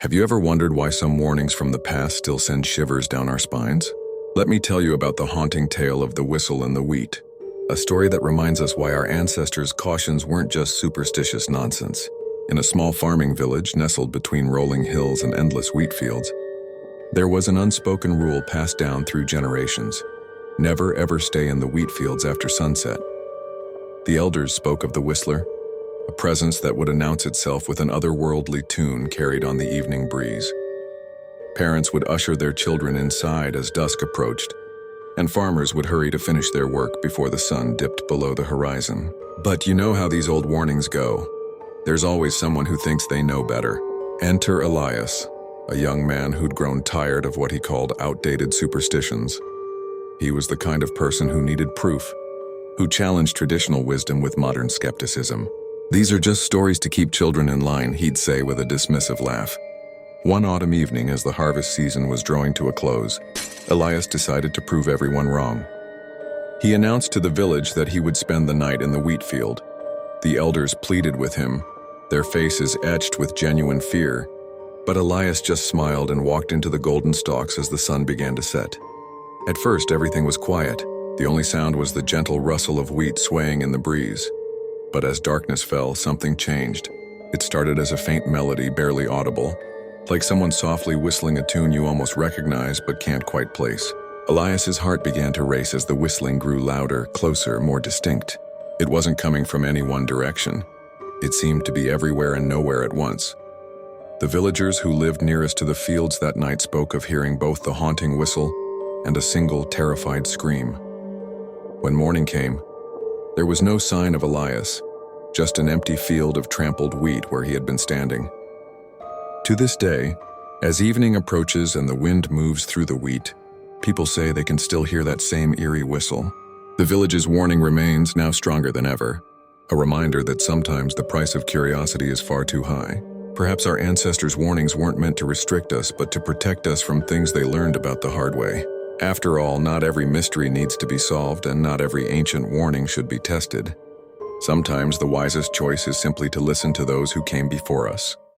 Have you ever wondered why some warnings from the past still send shivers down our spines? Let me tell you about the haunting tale of the whistle and the wheat, a story that reminds us why our ancestors' cautions weren't just superstitious nonsense. In a small farming village nestled between rolling hills and endless wheat fields, there was an unspoken rule passed down through generations: never ever stay in the wheat fields after sunset. The elders spoke of the whistler, a presence that would announce itself with an otherworldly tune carried on the evening breeze. Parents would usher their children inside as dusk approached, and farmers would hurry to finish their work before the sun dipped below the horizon. But you know how these old warnings go. There's always someone who thinks they know better. Enter Elias, a young man who'd grown tired of what he called outdated superstitions. He was the kind of person who needed proof, who challenged traditional wisdom with modern skepticism. "These are just stories to keep children in line," he'd say with a dismissive laugh. One autumn evening, as the harvest season was drawing to a close, Elias decided to prove everyone wrong. He announced to the village that he would spend the night in the wheat field. The elders pleaded with him, their faces etched with genuine fear, but Elias just smiled and walked into the golden stalks as the sun began to set. At first, everything was quiet. The only sound was the gentle rustle of wheat swaying in the breeze. But as darkness fell, something changed. It started as a faint melody, barely audible, like someone softly whistling a tune you almost recognize but can't quite place. Elias's heart began to race as the whistling grew louder, closer, more distinct. It wasn't coming from any one direction. It seemed to be everywhere and nowhere at once. The villagers who lived nearest to the fields that night spoke of hearing both the haunting whistle and a single terrified scream. When morning came, there was no sign of Elias, just an empty field of trampled wheat where he had been standing. To this day, as evening approaches and the wind moves through the wheat, people say they can still hear that same eerie whistle. The village's warning remains, now stronger than ever, a reminder that sometimes the price of curiosity is far too high. Perhaps our ancestors' warnings weren't meant to restrict us, but to protect us from things they learned about the hard way. After all, not every mystery needs to be solved, and not every ancient warning should be tested. Sometimes the wisest choice is simply to listen to those who came before us.